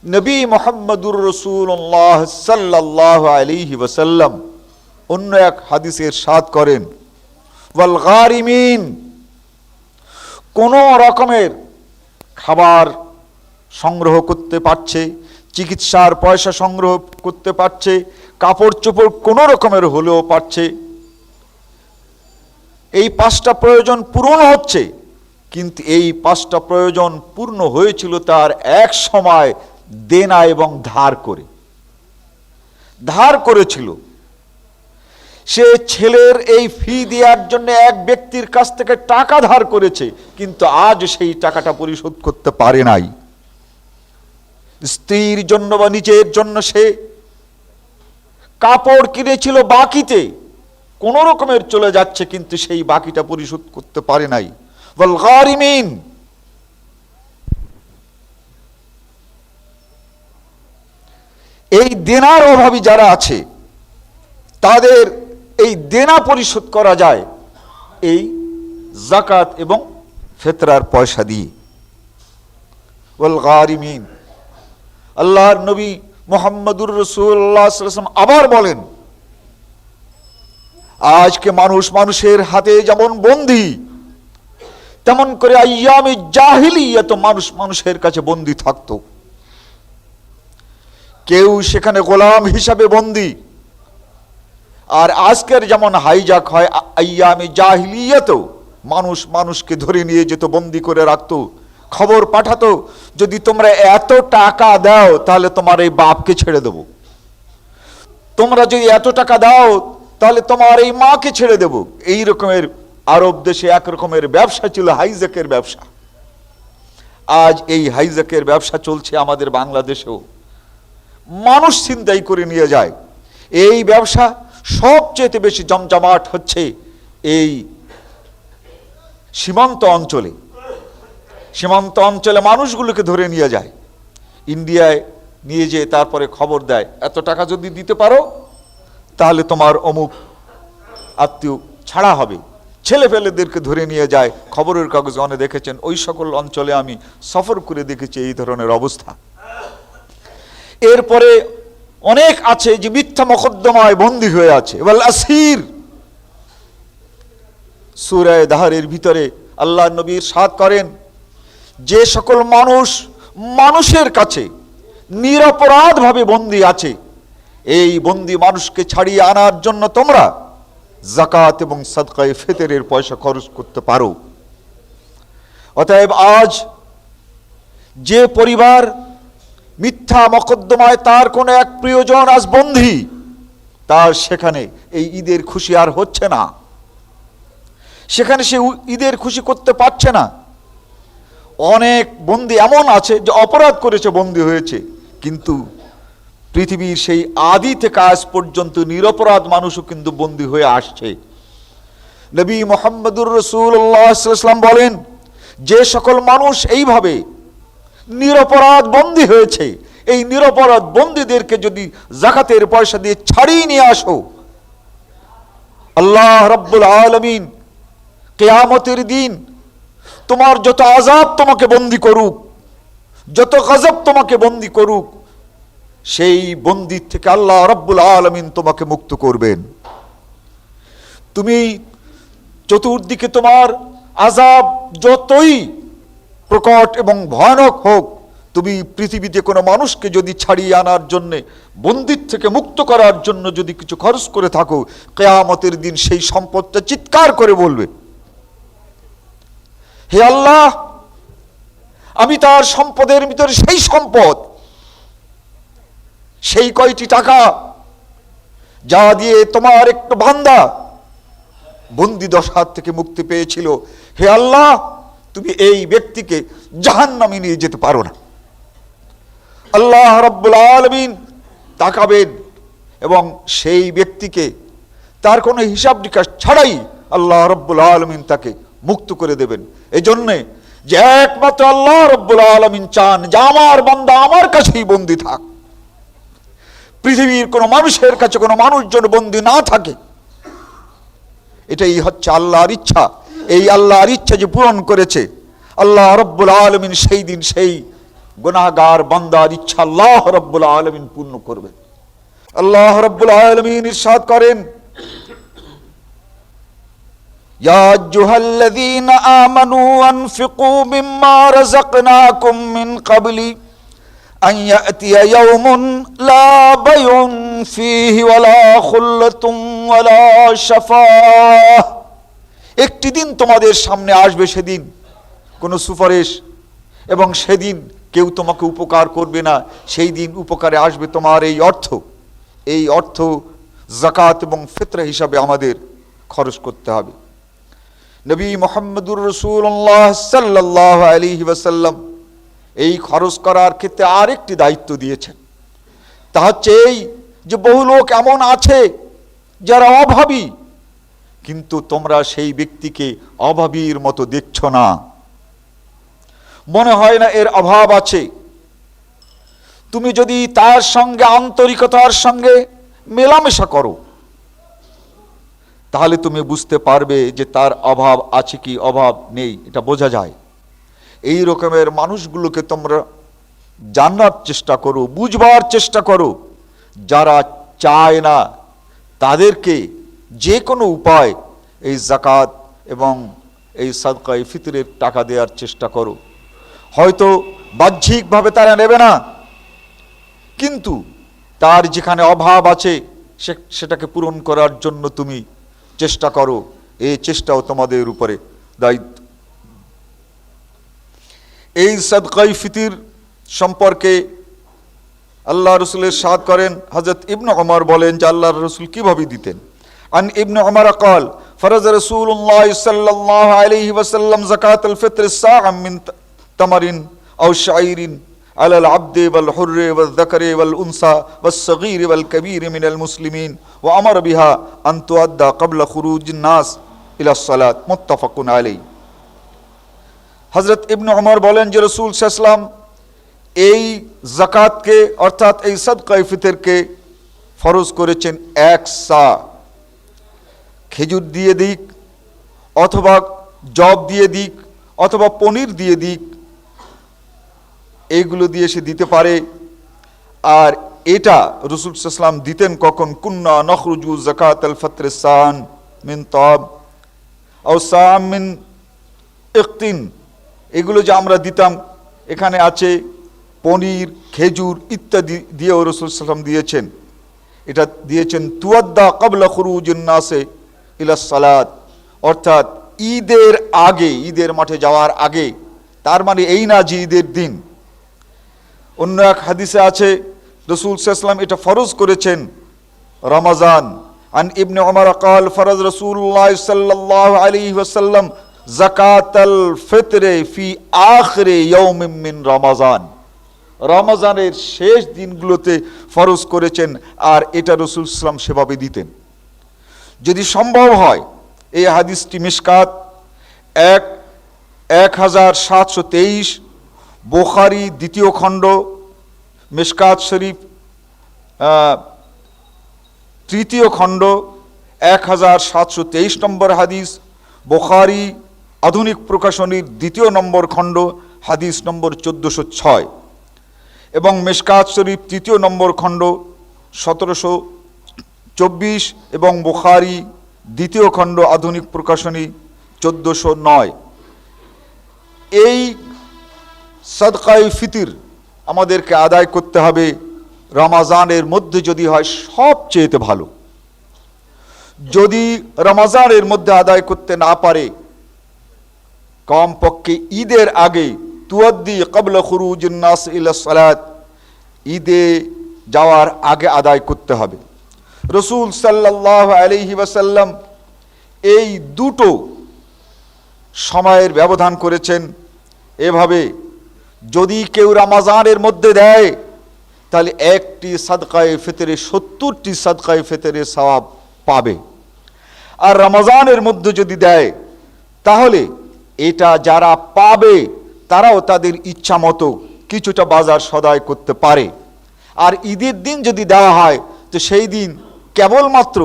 নবী মুহাম্মদুর রাসূলুল্লাহ সাল্লাল্লাহু আলাইহি ওয়াসাল্লাম অন্য এক হাদিসে ইরশাদ করেন, ওয়াল গারিমিন, কোন রকমের খাবার সংগ্রহ করতে পারছে, চিকিৎসার পয়সা সংগ্রহ করতে পারছে, কাপড় চোপড় কোন রকমের হলেও পারছে, এই পাঁচটা প্রয়োজন পূরণ হচ্ছে, কিন্তু এই পাঁচটা প্রয়োজন পূর্ণ হয়েছিল তার এক সময় দেনা এবং ধার করে। ধার করেছিল, সে ছেলের এই ফি দেওয়ার জন্য এক ব্যক্তির কাছ থেকে টাকা ধার করেছে, কিন্তু আজ সেই টাকাটা পরিশোধ করতে পারে নাই। স্ত্রীর জন্য বা নিজের জন্য সে কাপড় কিনেছিল বাকিতে, কোন রকমের চলে যাচ্ছে, কিন্তু সেই বাকিটা পরিশোধ করতে পারে নাই। ওয়াল গারিমিন, এই দেনার অভাবী যারা আছে, তাদের এই দেনা পরিশোধ করা যায় এই যাকাত এবং ফিতরার পয়সা দিয়ে। ওয়াল গারিমিন, আল্লাহর নবী মুহাম্মদুর রাসূলুল্লাহ সাল্লাল্লাহু আলাইহি ওয়াসাল্লাম আবার বলেন, আজকে মানুষ মানুষের হাতে যেমন বন্দী, তেমন করে আইয়ামে জাহিলিয়াত মানুষ মানুষের কাছে বন্দী থাকতো। কেউ সেখানে গোলাম হিসাবে বন্দী। আর আজকের যেমন হাইজাক হয়, আইয়ামে জাহিলিয়াতেও মানুষ মানুষকে ধরে নিয়ে যেত, বন্দী করে রাখতো, খবর পাঠাতো, যদি তোমরা এত টাকা দাও তাহলে তোমার এই বাপকে ছেড়ে দেব, তোমরা যদি এত টাকা দাও তাহলে তোমার এই মাকে ছেড়ে দেব। এই রকমের আরব দেশে এক রকমের ব্যবসা ছিল, হাইজ্যাকের ব্যবসা। আজ এই হাইজ্যাকের ব্যবসা চলছে আমাদের বাংলাদেশেও, মানুষ ছিনতাই করে নিয়ে যায়। এই ব্যবসা সবচেয়ে বেশি জমজমাট হচ্ছে এই সীমান্ত অঞ্চলে। সীমান্ত অঞ্চলে মানুষগুলোকে ধরে নিয়ে যায়, ইন্ডিয়ায় নিয়ে যেয়ে তারপরে খবর দেয়, এত টাকা যদি দিতে পারো তাহলে তোমার অমুক আত্মীয় ছাড়া হবে। ছেলে ফেলেদেরকে ধরে নিয়ে যায়, খবরের কাগজে অনেক দেখেছেন, ওই সকল অঞ্চলে আমি সফর করে দেখেছি এই ধরনের অবস্থা। এরপরে অনেক আছে যে মিথ্যা মোকদ্দমায় বন্দী হয়ে আছে। ওয়াল আসির, সূরা দাহরের ভিতরে আল্লাহ নবী ইরশাদ করেন, যে সকল মানুষ মানুষের কাছে নিরপরাধ ভাবে বন্দী আছে, এই বন্দী মানুষকে ছাড়িয়ে আনার জন্য তোমরা যাকাত এবং সাদকায়ে ফিতরের পয়সা খরচ করতে পারো। অতএব আজ যে পরিবার মিথ্যা মকদ্দমায় তার কোনো এক প্রিয়জন আজ বন্দী, তার সেখানে এই ঈদের খুশি আর হচ্ছে না, সেখানে সে ঈদের খুশি করতে পারছে না। অনেক বন্দী এমন আছে যে অপরাধ করেছে, বন্দী হয়েছে, কিন্তু পৃথিবীর সেই আদি থেকে আজ পর্যন্ত নিরপরাধ মানুষও কিন্তু বন্দী হয়ে আসছে। নবী মুহাম্মদুর রাসূলুল্লাহ সাল্লাল্লাহু আলাইহি ওয়াসাল্লাম বলেন, যে সকল মানুষ এইভাবে নিরপরাধ বন্দী হয়েছে, এই নিরপরাধ বন্দীদেরকে যদি যাকাতের পয়সা দিয়ে ছাড়িয়ে নিয়ে আসো, আল্লাহ রাব্বুল আলামিন কিয়ামতের দিন তোমার যত আযাব তোমাকে বন্দী করুক, যত গজব তোমাকে বন্দী করুক, সেই বন্দির থেকে আল্লাহ রাব্বুল আলামিন তোমাকে মুক্ত করবেন। তুমি চতুর্দিকে তোমার আযাব যতই প্রকট এবং ভয়ানক হোক, তুমি পৃথিবীতে কোনো মানুষকে যদি ছাড়িয়ে আনার জন্য, বন্দির থেকে মুক্ত করার জন্য যদি কিছু খরচ করে থাকো, কিয়ামতের দিন সেই সম্পদটা চিৎকার করে বলবে, হে আল্লাহ, আমি তার সম্পদের ভিতরে সেই সম্পদ, সেই কয়টি টাকা যা দিয়ে তোমার একটু বান্দা বন্দি দশা থেকে মুক্তি পেয়েছিল, হে আল্লাহ, তুমি এই ব্যক্তিকে জাহান্নামে নিয়ে যেতে পারো না। আল্লাহ রাব্বুল আলামিন তাকাবেন এবং সেই ব্যক্তিকে তার কোনো হিসাব নিকাশ ছাড়াই আল্লাহ রাব্বুল আলামিন তাকে মুক্ত করে দেবেন। এই জন্যে যে একমাত্র আল্লাহ রাব্বুল আলামিন চান যে আমার বান্দা আমার কাছেই বন্দী থাক, পৃথিবীর কোনো মানুষের কাছে কোনো মানুষ যেন বন্দী না থাকে। এটাই হচ্ছে আল্লাহর ইচ্ছা। এই আল্লাহর ইচ্ছা যে পূরণ করেছে আল্লাহ রাব্বুল আলামিন, সেই দিন সেই গুনাহগার বান্দার ইচ্ছা আল্লাহ রাব্বুল আলামিন পূর্ণ করবেন। আল্লাহ রাব্বুল আলামিন ইরশাদ করেন, ইয়া আইয়ুহাল্লাযীনা আমানু আনফিকু মিম্মা রাযাকনাকুম মিন ক্বাবলি আন ইয়াতিয়া ইয়াওমুন লা বাইউন ফীহি ওয়ালা খুল্লাতুন ওয়ালা শাফাআহ। একটি দিন তোমাদের সামনে আসবে, সেদিন কোনো সুপারিশ এবং সেদিন কেউ তোমাকে উপকার করবে না। সেই দিন উপকারে আসবে তোমার এই অর্থ যাকাত এবং ফিতরা হিসাবে আমাদের খরচ করতে হবে। নবী মুহাম্মদুর রাসূলুল্লাহ সাল্লাল্লাহু আলাইহি ওয়াসাল্লাম এই খরচ করার ক্ষেত্রে আরেকটি দায়িত্ব দিয়েছেন, তা হচ্ছে এই যে বহু লোক এমন আছে যারা অভাবী, কিন্তু তোমরা সেই ব্যক্তিকে অভাবীর মতো দেখছো না, মনে হয় না এর অভাব আছে। তুমি যদি তার সঙ্গে আন্তরিকতার সঙ্গে মেলামেশা করো, তাহলে তুমি বুঝতে পারবে যে তার অভাব আছে কি অভাব নেই, এটা বোঝা যায়। এই রকমের মানুষগুলোকে তোমরা জানার চেষ্টা করো, বুঝবার চেষ্টা করো। যারা চায় না তাদেরকে যে কোনো উপায় এই যাকাত এবং এই সাদকায়ে ফিতরের টাকা দেওয়ার চেষ্টা করো। হয়তো বাহ্যিকভাবে তারা নেবে না, কিন্তু তার যেখানে অভাব আছে সেটাকে পূরণ করার জন্য তুমি চেষ্টা করো। এই চেষ্টাও তোমাদের উপরে দায়িত্ব। এই সাদকায়ে ফিতর সম্পর্কে আল্লাহ রাসূলের ইরশাদ করেন, হযরত ইবনে ওমর বলেন যে আল্লাহর রাসূল কিভাবে দিতেন। আন ইবনে ওমর قال فرض رسول الله صلى الله عليه وسلم زكاة الفطر صاعا من تمر أو شعير على العبد والحر والذكر والأنثى والصغير والكبير من المسلمين وأمر بها أن تؤدى قبل خروج الناس إلى الصلاة متفق عليه। হযরত ইবনে ওমর বলেন যে রাসূল সাল্লাল্লাহু আলাইহি ওয়াসাল্লাম এই যাকাতকে অর্থাৎ এই সাদকায়ে ফিতরকে ফরজ করেছেন এক সা, খেজুর দিয়ে দিক অথবা জব দিয়ে দিক অথবা পনির দিয়ে দিক, এইগুলো দিয়ে সে দিতে পারে। আর এটা রাসূল সাল্লাল্লাহু আলাইহি ওয়াসাল্লাম দিতেন কখন? কুন্না নখরুজু যাকাতাল ফিতর সান মিন তাব আও সাম মিন ইকতিন, এগুলো যে আমরা দিতাম, এখানে আছে পনির, খেজুর ইত্যাদি দিয়েও রাসূল সাল্লাল্লাহু আলাইহি ওয়াসাল্লাম দিয়েছেন। এটা দিয়েছেন তুয়াদ্দা ক্বাবলা খুরুজিন নাসে ইলা সালাত, অর্থাৎ ঈদের আগে, ঈদের মাঠে যাওয়ার আগে। তার মানে এই না যে ঈদের দিন অন্য এক হাদিসে আছে রাসূল সাল্লাল্লাহু আলাইহি ওয়াসাল্লাম এটা ফরজ করেছেন রমজান। আন ইবনে উমর قال فرض رسول الله صلى الله عليه وسلم زكاة الفطر في آخر يوم من رمضان। রমজানের শেষ দিনগুলোতে ফরজ করেছেন, আর এটা রাসূল সাল্লাল্লাহু আলাইহি ওয়াসাল্লাম সেভাবে দিতেন। যদি সম্ভব হয় এই হাদিসটি মিশকাত 1723, বুখারী দ্বিতীয় খণ্ড, মিশকাত শরীফ তৃতীয় খণ্ড 1723 নম্বর হাদিস, বুখারী আধুনিক প্রকাশনীর দ্বিতীয় নম্বর খণ্ড হাদিস নম্বর 1406, এবং মিশকাত শরীফ তৃতীয় নম্বর খণ্ড 1724 এবং বুখারী দ্বিতীয় খণ্ড আধুনিক প্রকাশনী 1409। এই সাদকায়ে ফিতর আমাদেরকে আদায় করতে হবে রমজানের মধ্যে যদি হয় সবচেয়ে ভালো। যদি রমজানের মধ্যে আদায় করতে না পারে, কমপক্ষে ঈদের আগে তুয়াদ্দি ক্বাবলা খুরুজিন নাস ইলা সালাত, ঈদে যাওয়ার আগে আদায় করতে হবে। রাসূল সাল্লাল্লাহু আলাইহি ওয়াসাল্লাম এই দুটো সময়ের ব্যবধান করেছেন এভাবে, যদি কেউ রমজানের মধ্যে দেয় তাহলে একটি সাদকায়ে ফিতরে 70টি সাদকায়ে ফিতরের সওয়াব পাবে, আর রমজানের মধ্যে যদি দেয় তাহলে এটা যারা পাবে তারাও তাদের ইচ্ছা মতো কিছুটা বাজার সদাই করতে পারে। আর ঈদের দিন যদি দেওয়া হয় তো সেই দিন কেবলমাত্র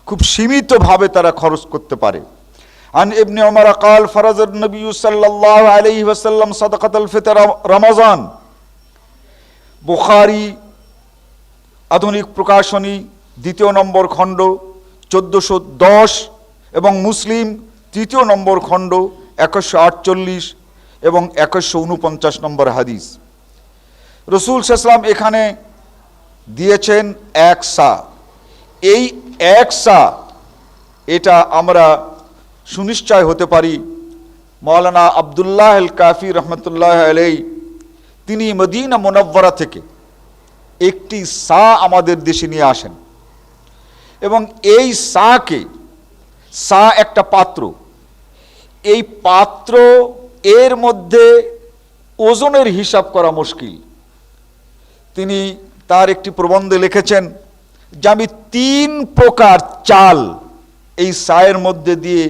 খুব সীমিতভাবে তারা খরচ করতে পারে। আন ইবনে উমর قال فرض النبي صلى الله عليه وسلم صدقة الفطر رمضان, বুখারী আধুনিক প্রকাশনী দ্বিতীয় নম্বর খণ্ড 1410 এবং মুসলিম তৃতীয় নম্বর খণ্ড 2148 এবং 2149 নম্বর হাদিস। রাসূল সাল্লাল্লাহু আলাইহি ওয়াসাল্লাম এখানে দিয়েছেন এক সা। এই এক সা এটা আমরা সুনিশ্চয় হতে পারি, মাওলানা আব্দুল্লাহ আল কাফি রহমতুল্লাহ আলাইহি তিনি মদিনা মুনাওয়ারা থেকে একটি সা আমাদের দেশে নিয়ে আসেন, এবং এই সাকে, সা একটা পাত্র, এই পাত্র এর মধ্যে ওজনের হিসাব করা মুশকিল। তিনি তার একটি প্রবন্ধে লিখেছেন যে আমি 3 প্রকার চাল এই সায়ের মধ্যে দিয়ে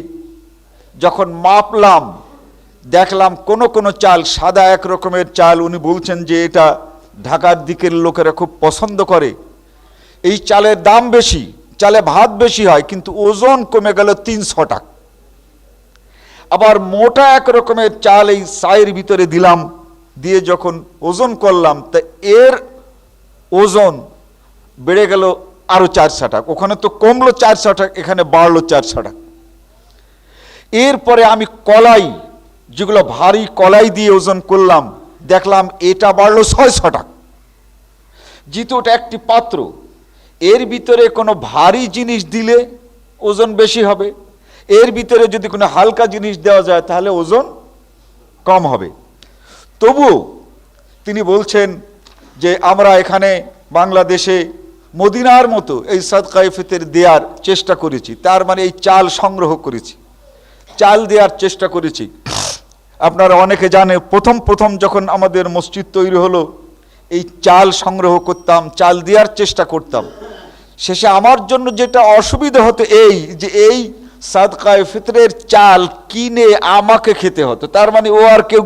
যখন মাপলাম, দেখলাম কোন কোন চাল সাদা এক রকমের চাল, উনি বলছেন যে এটা ঢাকার দিকের লোকেরা খুব পছন্দ করে, এই চালের দাম বেশি, চালে ভাত বেশি হয়, কিন্তু ওজন কমে গেল 300 টাকা। আবার মোটা এক রকমের চাল এই সায়ের ভিতরে দিলাম, দিয়ে যখন ওজন করলাম তা এর ওজন বেড়ে গেল আরো 400 টাকা। ওখানে তো কমলো 400 টাকা, এখানে বাড়লো 400 টাকা। এরপরে আমি কলাই, যেগুলো ভারী কলাই দিয়ে ওজন করলাম, দেখলাম এটা বাড়লো 600 টাকা। যেহেতু ওটা একটি পাত্র, এর ভিতরে কোনো ভারী জিনিস দিলে ওজন বেশি হবে, এর ভিতরে যদি কোনো হালকা জিনিস দেওয়া যায় তাহলে ওজন কম হবে। তবুও তিনি বলছেন যে আমরা এখানে বাংলাদেশে মদিনার মতো এই সাদকায়ে ফিতর দেওয়ার চেষ্টা করেছি, তার মানে এই চাল সংগ্রহ করেছি, চাল দেওয়ার চেষ্টা করেছি। আপনারা অনেকে জানে, প্রথম যখন আমাদের মসজিদ তৈরি হলো, এই চাল সংগ্রহ করতাম, চাল দেওয়ার চেষ্টা করতাম। শেষে আমার জন্য যেটা অসুবিধা হতো এই যে এই সাদকায়ে ফিতরের চাল কিনে আমাকে খেতে হতো। তার মানে ও আর কেউ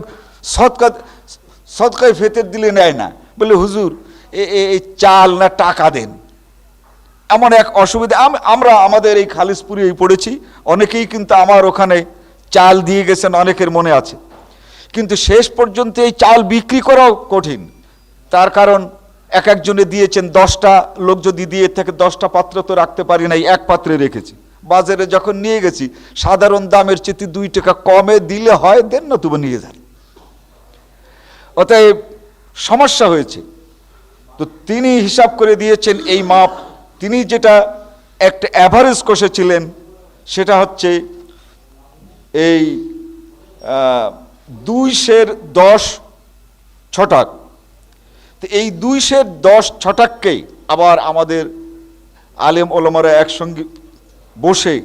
সাদকায়ে ফিতর দিলে নেয় না, বলে হুজুর এই চাল না টাকা দেন, এমন এক অসুবিধা। আমরা আমাদের এই খালিশপুরে পড়েছি, অনেকেই কিন্তু আমার ওখানে চাল দিয়ে গেছেন, অনেকের মনে আছে। কিন্তু শেষ পর্যন্ত এই চাল বিক্রি করাও কঠিন, তার কারণ এক একজনে দিয়েছেন 10টা লোক যদি দিয়ে থাকে 10টা পাত্র তো রাখতে পারি নাই, এক পাত্রে রেখেছি। বাজারে যখন নিয়ে গেছি সাধারণ দামের চেয়ে 2 টাকা কমে দিলে হয়, দেন না তবু নিয়ে যান। অতএব সমস্যা হয়েছে। তো তিনি হিসাব করে দিয়েছেন এই মাপ। তিনি যেটা একটা অ্যাভারেজ কষেছিলেন সেটা হচ্ছে এই 210 ছটাক। তো এই 210 আবার আমাদের আলেম ওলামারা একসঙ্গে বসে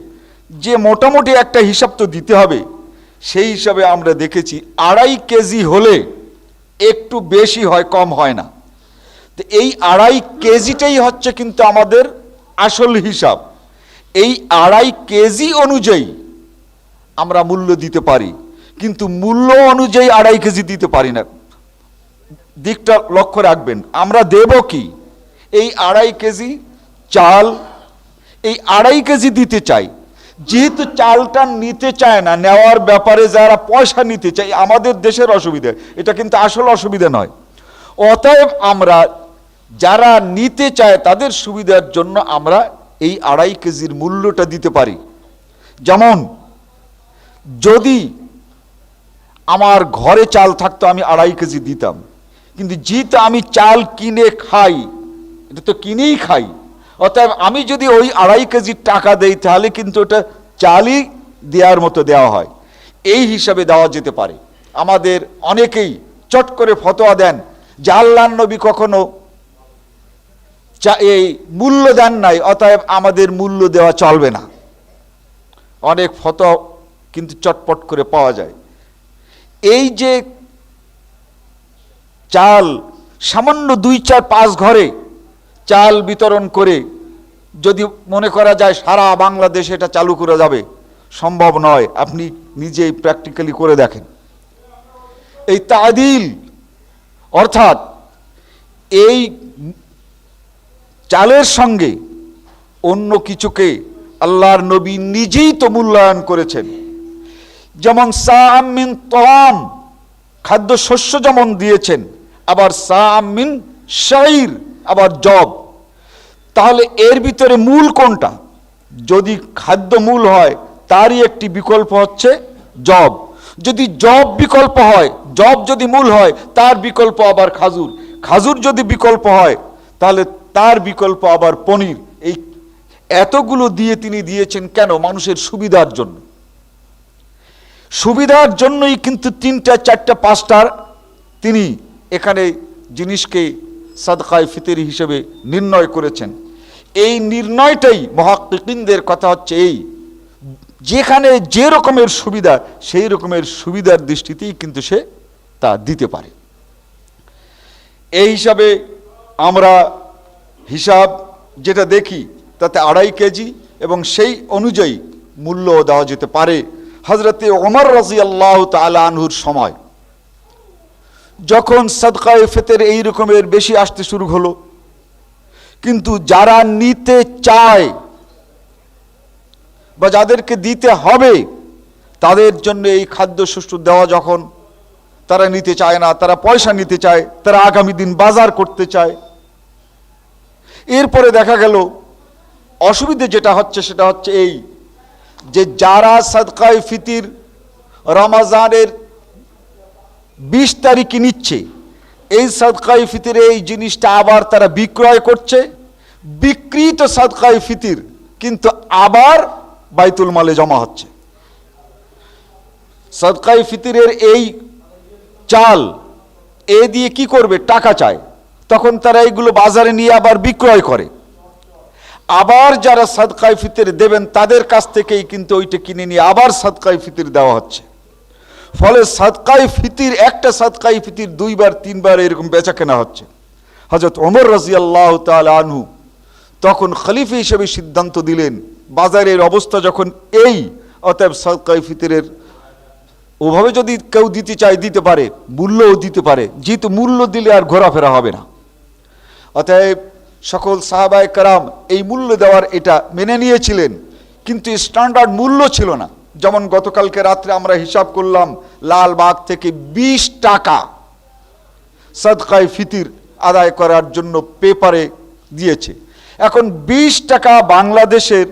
যে মোটামুটি একটা হিসাব তো দিতে হবে, সেই হিসাবে আমরা দেখেছি 2.5 কেজি হলে একটু বেশি হয়, কম হয় না। তো এই 2.5 কেজিটাই হচ্ছে কিন্তু আমাদের আসল হিসাব। এই 2.5 কেজি অনুযায়ী আমরা মূল্য দিতে পারি, কিন্তু মূল্য অনুযায়ী 2.5 কেজি দিতে পারি না। দিকটা লক্ষ্য রাখবেন। আমরা দেব কি? এই 2.5 কেজি চাল, এই 2.5 কেজি দিতে চাই। যেহেতু চালটা নিতে চায় না, নেওয়ার ব্যাপারে যারা পয়সা নিতে চায়, আমাদের দেশের অসুবিধা, এটা কিন্তু আসল অসুবিধা নয়। অতএব আমরা যারা নিতে চায় তাদের সুবিধার জন্য আমরা এই 2.5 কেজির মূল্যটা দিতে পারি। যেমন যদি আমার ঘরে চাল থাকতো আমি 2.5 কেজি দিতাম, কিন্তু যেহেতু আমি চাল কিনে খাই, এটা তো কিনেই খাই, অতএব আমি যদি ওই 2.5 কেজি টাকা দেই তাহলে কিন্তু ওটা চালই দেওয়ার মতো দেওয়া হয়, এই হিসাবে দেওয়া যেতে পারে। আমাদের অনেকেই চট করে ফতোয়া দেন যে আল্লাহর নবী কখনো এই মূল্য দেন নাই, অতএব আমাদের মূল্য দেওয়া চলবে না। অনেক ফতোয়া কিন্তু চটপট করে পাওয়া যায়। এই যে চাল সামান্য 2-4-5 ঘরে চাল বিতরণ করে যদি মনে করা যায় সারা বাংলাদেশে এটা চালু করা যাবে, সম্ভব নয়। আপনি নিজেই প্র্যাকটিক্যালি করে দেখেন। এই তাদিল অর্থাৎ এই চালের সঙ্গে অন্য কিছুকে আল্লাহর নবী নিজেই তো মূল্যায়ন করেছেন। যেমন সাআম মিন তাআম, খাদ্য শস্য যেমন দিয়েছেন, আবার সাআম মিন শাইর, আবার জব। তাহলে এর ভিতরে মূল কোনটা? যদি খাদ্য মূল হয় তারই একটি বিকল্প হচ্ছে জব। যদি জব বিকল্প হয়, জব যদি মূল হয় তার বিকল্প আবার খাজুর, খাজুর যদি বিকল্প হয় তাহলে তার বিকল্প আবার পনির। এই এতগুলো দিয়ে তিনি দিয়েছেন কেন? মানুষের সুবিধার জন্য। সুবিধার জন্যই কিন্তু 3টা 4টা 5টার তিনি এখানে জিনিসকে সাদকায়ে ফিতরি হিসেবে নির্ণয় করেছেন। এই নির্ণয়টাই মুহাক্কিকিনদের কথা হচ্ছে এই, যেখানে যে রকমের সুবিধা সেই রকমের সুবিধার দৃষ্টিতেই কিন্তু সে তা দিতে পারে। এই হিসাবে আমরা হিসাব যেটা দেখি তাতে 2.5 কেজি এবং সেই অনুযায়ী মূল্য দেওয়া যেতে পারে। হযরতে ওমর রাদিয়াল্লাহু তাআলা আনহুর সময় যখন সাদকায়ে ফিতর এই রকমের বেশি আসতে শুরু হলো, কিন্তু যারা নিতে চায় বা যাদেরকে দিতে হবে তাদের জন্য এই খাদ্য শস্য দেওয়া যখন তারা নিতে চায় না, তারা পয়সা নিতে চায়, তারা আগামী দিন বাজার করতে চায়, এরপরে দেখা গেল অসুবিধে যেটা হচ্ছে সেটা হচ্ছে এই যে যারা সাদকায়ে ফিতর রমজানের 20 তারিখে নিচ্ছে, এই সাদকায়ে ফিতরে এই জিনিসটা আবার তারা বিক্রয় করছে। বিক্রিত সাদকায়ে ফিতর কিন্তু আবার বাইতুল মালে জমা হচ্ছে। সাদকায়ে ফিতরের এই চাল এ দিয়ে কি করবে? টাকা চায়, তখন তারা এইগুলো বাজারে নিয়ে আবার বিক্রয় করে। আবার যারা সাদকায়ে ফিতর দেবেন তাদের কাছ থেকেই কিন্তু ওইটা কিনে নিয়ে আবার সাদকায়ে ফিতর দেওয়া হচ্ছে। ফলে সাদকায়ে ফিতর, একটা সাদকায়ে ফিতর 2বার 3বার এরকম বেচা কেনা হচ্ছে। হযরত ওমর রাদিয়াল্লাহু তাআলা আনহু তখন খলিফা হিসেবে সিদ্ধান্ত দিলেন, বাজারের অবস্থা যখন এই, অতএব সাদকায়ে ফিতরের ওভাবে যদি কেউ দিতে চায় দিতে পারে, মূল্যও দিতে পারে, যেহেতু মূল্য দিলে আর ঘোরাফেরা হবে না। অতএব সকল সাহাবায়ে কেরাম এই মূল্য দেওয়ার এটা মেনে নিয়েছিলেন, কিন্তু স্ট্যান্ডার্ড মূল্য ছিল না। যেমন গতকালকে রাত্রে আমরা হিসাব করলাম, লালবাগ থেকে 20 টাকা সাদকায়ে ফিতর আদায় করার জন্য পেপারে দিয়েছে। এখন 20 টাকা বাংলাদেশের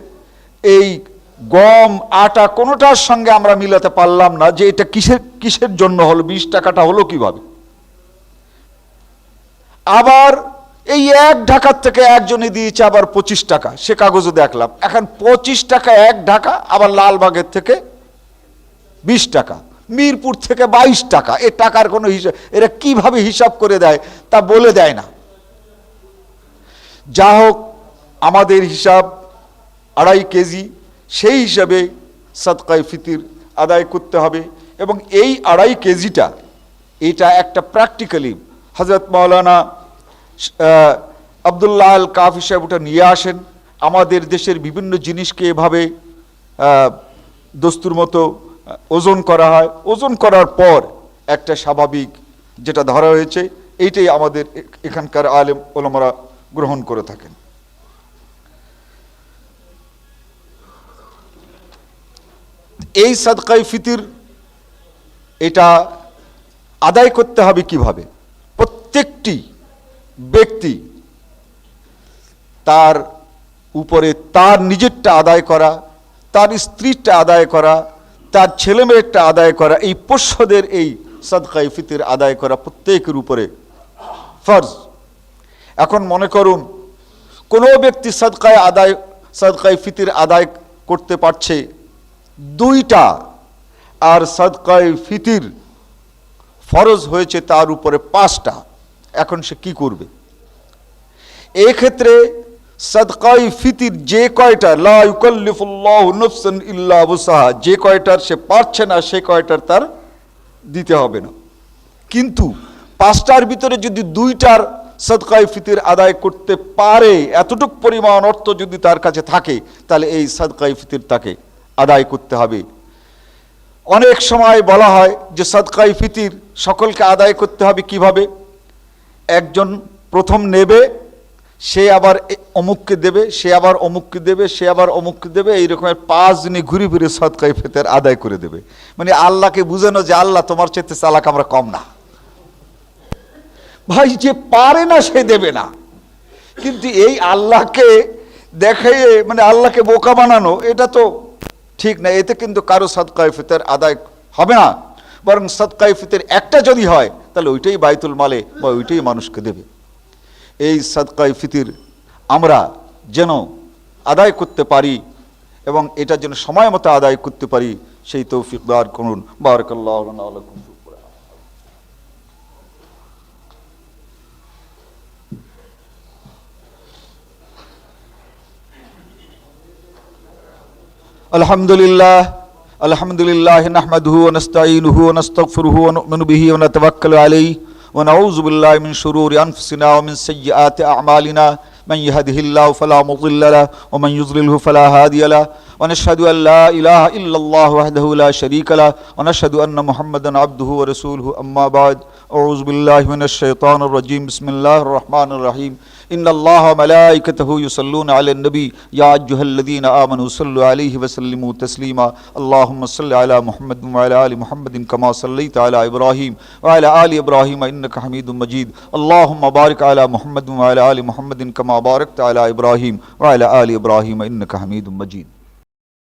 এই গম আটা কোনোটার সঙ্গে আমরা মিলাতে পারলাম না যে এটা কিসের জন্য হলো, 20 টাকাটা হলো কিভাবে। আবার এই এক ঢাকার থেকে একজনে দিয়েছে আবার 25 টাকা, সে কাগজও দেখলাম। এখন 25 টাকা এক ঢাকা, আবার লালবাগের থেকে 20 টাকা, মিরপুর থেকে 22 টাকা। এ টাকার কোনো হিসাব, এরা কিভাবে হিসাব করে দেয় তা বলে দেয় না। যা হোক, আমাদের হিসাব 2.5 কেজি, সেই হিসাবে সাদকায়ে ফিতির আদায় করতে হবে। এবং এই 2.5 কেজিটা, এটা একটা প্র্যাকটিক্যালি হযরত মাওলানা আব্দুল্লাহ আল কাফি সাহেব ওটা নিয়ে আসেন। আমাদের দেশের বিভিন্ন জিনিসকে এভাবে দস্তুর মতো ওজন করা হয়। ওজন করার পর একটা স্বাভাবিক যেটা ধরা হয়েছে, এইটাই আমাদের এখানকার আলেম ওলামারা গ্রহণ করে থাকেন। এই সাদকায়ে ফিতির এটা আদায় করতে হবে কিভাবে? প্রত্যেকটি ব্যক্তি তার উপরে তার নিজেরটা আদায় করা, তার স্ত্রীরটা আদায় করা, তার ছেলেমেয়েরটা আদায় করা, এই পোষ্যদের এই সাদকায়ে ফিতির আদায় করা প্রত্যেকের উপরে ফরজ। এখন মনে করুন কোনো ব্যক্তি সাদকায়ে ফিতির আদায় করতে পারছে 2টা, আর সাদকায়ে ফিতির ফরজ হয়েছে তার উপরে 5টা। এখন সে কি করবে? এই ক্ষেত্রে সাদকায়ে ফিতির যে কয়টা, লা ইউকাল্লিফুল্লাহু নাফসান ইল্লা ওয়াসআহা, যে কয়টার সে পারছে না সে কয়টার তার দিতে হবে না। কিন্তু 5টার ভিতরে যদি 2টার সাদকায়ে ফিতির আদায় করতে পারে, এতটুক পরিমাণ অর্থ যদি তার কাছে থাকে, তাহলে এই সাদকায়ে ফিতির তাকে আদায় করতে হবে। অনেক সময় বলা হয় যে সাদকায়ে ফিতির সকলকে আদায় করতে হবে কিভাবে? একজন প্রথম নেবে, সে আবার অমুককে দেবে, সে আবার অমুককে দেবে, সে আবার অমুককে দেবে, এই রকমের 5 দিনে ঘুরে ফিরে সাদকায়ে ফিতির আদায় করে দেবে। মানে আল্লাহকে বুঝানো যে আল্লাহ তোমার চাইতে চালাক আমরা কম না। ভাই, যে পারে না সে দেবে না, কিন্তু এই আল্লাহকে দেখে মানে আল্লাহকে বোকা বানানো, এটা তো ঠিক না। এতে কিন্তু কারো সাদকায়ে ফিতির আদায় হবে না। বরং সাদকায়ে ফিতির একটা যদি হয় তাহলে ওইটাই বাইতুল মালে বা ওইটাই মানুষকে দেবে। এই সাদকায়ে ফিতির আমরা যেন আদায় করতে পারি এবং এটা যেন সময় মতো আদায় করতে পারি, সেই তৌফিক দান করুন। বারাকাল্লাহু লানা ওয়া লাকুম। আলহামদুলিল্লাহ নাহমাদুহু ওয়া নাস্তাঈনুহু ওয়া নাস্তাগফিরুহু ওয়া নু'মিনু বিহি ওয়া নাতাওয়াক্কালু আলাইহি ওয়া নাউযু বিল্লাহি মিন শুরুরি আনফুসিনা ওয়া মিন সাইয়্যাতি আ'মালিনা মান ইয়াহদিহিল্লাহু ফালা মুদিল্লা লাহু ওয়া মান ইউদ্লিলহু ফালা হাদিয়া লাহু ওয়া নাশহাদু আল লা ইলাহা ইল্লাল্লাহু ওয়াহদাহু লা শারীকা লাহু ওয়া নাশহাদু আন্না মুহাম্মাদান আবদুহু ওয়া রাসূলুহু আম্মা বা'দ। আউযু বিল্লাহি মিনাশ শাইতানির রাজীম। বিসমিল্লাহির রহমানির রহিম। ইন্নাল্লাহা ওয়া মালাইকাতাহু ইউসাল্লুনা আলান নবী ইয়া আইয়ুহাল্লাযীনা আমানু সাল্লু আলাইহি ওয়া সাল্লিমু তাসলিমা। আল্লাহুম্মা সাল্লি আলা মুহাম্মাদ ওয়া আলা আলি মুহাম্মাদিন কামা সাল্লাইতা আলা ইব্রাহিম ওয়া আলা আলি ইব্রাহিম ইন্নাকা হামিদুম মাজিদ। আল্লাহুম্মা বারিক আলা মুহাম্মাদ ওয়া আলা আলি মুহাম্মাদিন কামা বারাকতা আলা ইব্রাহিম ওয়া আলা আলি ইব্রাহিম ইন্নাকা হামিদুম মাজিদ।